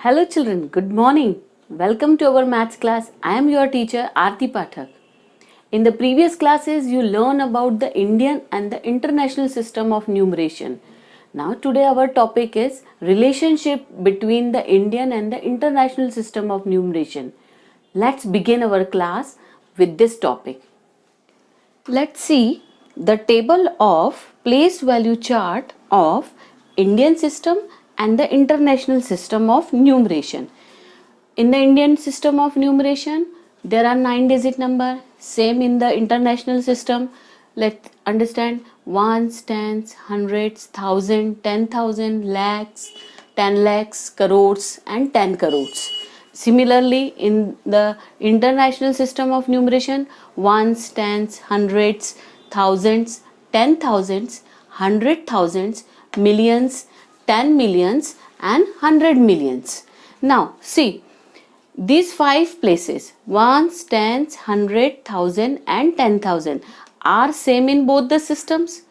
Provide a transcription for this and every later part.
Hello children, good morning. Welcome to our maths class. I am your teacher Aarti Pathak. In the previous classes you learn about the Indian and the international system of numeration. Now today our topic is relationship between the Indian and the international system of numeration. Let's begin our class with this topic. Let's see the table of place value chart of Indian system and the international system of numeration. In the Indian system of numeration, there are 9-digit number. Same in the international system. Let's understand ones, tens, hundreds, thousand, 10,000, lakhs, 10 lakhs, crores, and 10 crores. Similarly, in the international system of numeration, ones, tens, hundreds, thousands, 10,000s, 100,000s, millions, 10 millions, and 100 millions. Now, see these 5 places, ones, tens, 100,000, and 10,000, are same in both the systems.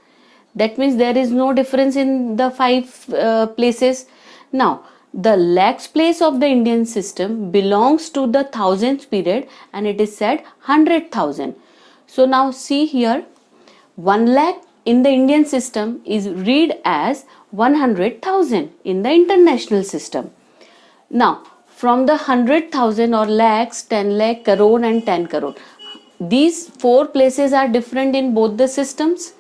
That means there is no difference in the 5 places. Now, the lakhs place of the Indian system belongs to the thousands period and it is said 100,000. So now see here, 1 lakh in the Indian system is read as 100,000 in the international system. Now, from the 100,000 or lakhs, 10 lakh, crore and 10 crore, these 4 places are different in both the systems.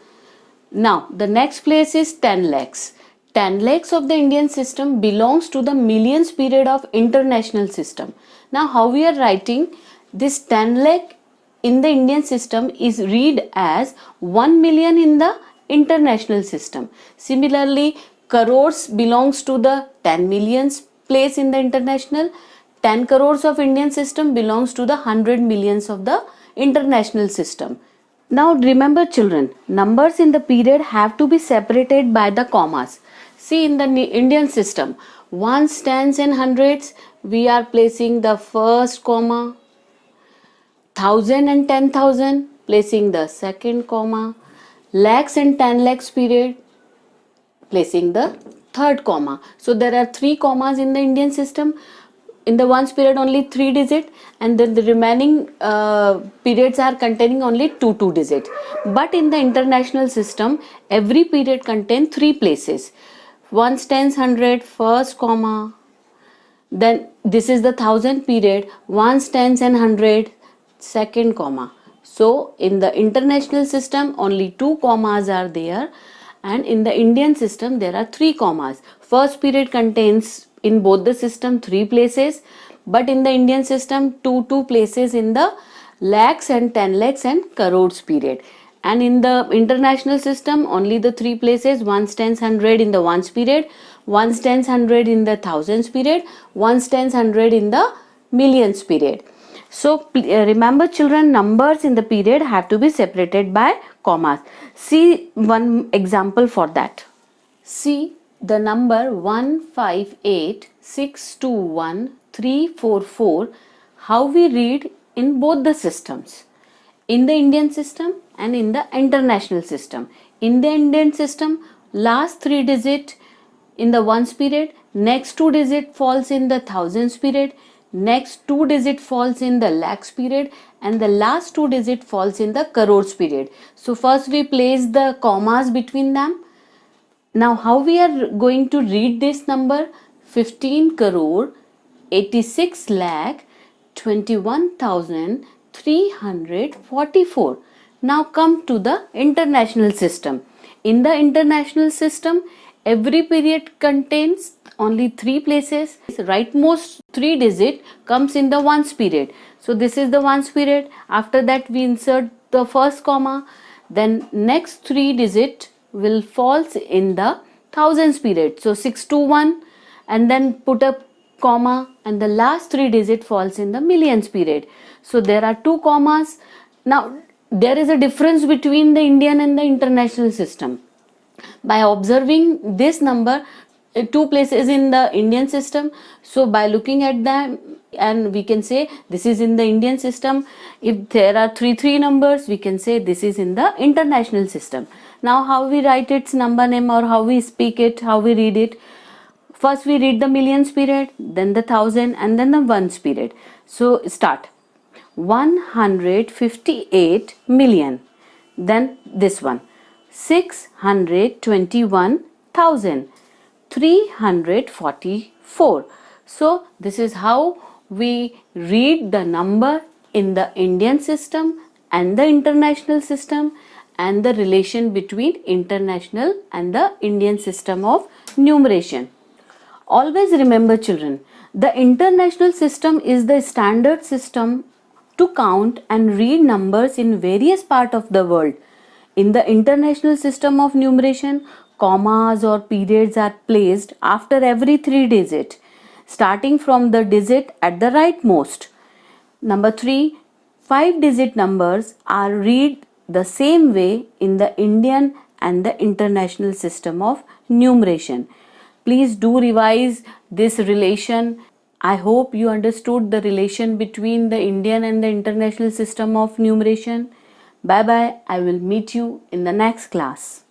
Now, the next place is 10 lakhs. 10 lakhs of the Indian system belongs to the millions period of international system. Now, how we are writing this 10 lakh in the Indian system is read as 1 million in the international system. Similarly, crores belongs to the 10 millions place in the international. 10 crores of Indian system belongs to the 100 millions of the international system. Now remember children, numbers in the period have to be separated by the commas. See in the Indian system, ones, tens and hundreds, we are placing the first comma. 1,000 and 10,000, placing the second comma. Lakhs and 10 lakhs period, placing the third comma. So there are 3 commas in the Indian system. In the ones period only 3 digit, and then the remaining periods are containing only 2 digit. But in the international system, every period contains 3 places. Ones, tens, 100, first comma. Then this is the 1,000 period, ones, tens and 100, second comma. So in the international system only 2 commas are there, and in the Indian system there are 3 commas. First period contains in both the system 3 places, but in the Indian system 2 places in the lakhs and 10 lakhs and crores period. And in the international system only the 3 places, ones, tens, 100 in the ones period, ones, tens, 100 in the thousands period, ones, tens, 100 in the millions period. So remember children, numbers in the period have to be separated by commas. See one example for that. See the number 158621344, how we read in both the systems, in the Indian system and in the international system. In the Indian system, last 3 digit in the ones period, next 2 digit falls in the thousands period, next 2 digit falls in the lakhs period, and the last 2 digit falls in the crores period. So first we place the commas between them. Now how we are going to read this number? 15 crore 86 lakh 21,344. Now come to the international system. In the international system, every period contains only 3 places. Rightmost 3 digit comes in the ones period. So this is the ones period. After that we insert the first comma. Then next 3 digit will falls in the thousands period. So 621, and then put a comma, and the last 3 digit falls in the millions period. So there are 2 commas. Now there is a difference between the Indian and the international system. By observing this number, 2 places in the Indian system, so by looking at them, and we can say this is in the Indian system. If there are 3 numbers, we can say this is in the international system. Now how we write its number name, or how we speak it, how we read it? First we read the millions period, then the thousand, and then the ones period. So start. 158 million. Then this one. 621,344. So this is how we read the number in the Indian system and the international system, and the relation between international and the Indian system of numeration. Always remember, children, the international system is the standard system to count and read numbers in various parts of the world. In the international system of numeration, commas or periods are placed after every 3 digits, starting from the digit at the rightmost. Number 3, 5-digit numbers are read the same way in the Indian and the international system of numeration. Please do revise this relation. I hope you understood the relation between the Indian and the international system of numeration. Bye bye. I will meet you in the next class.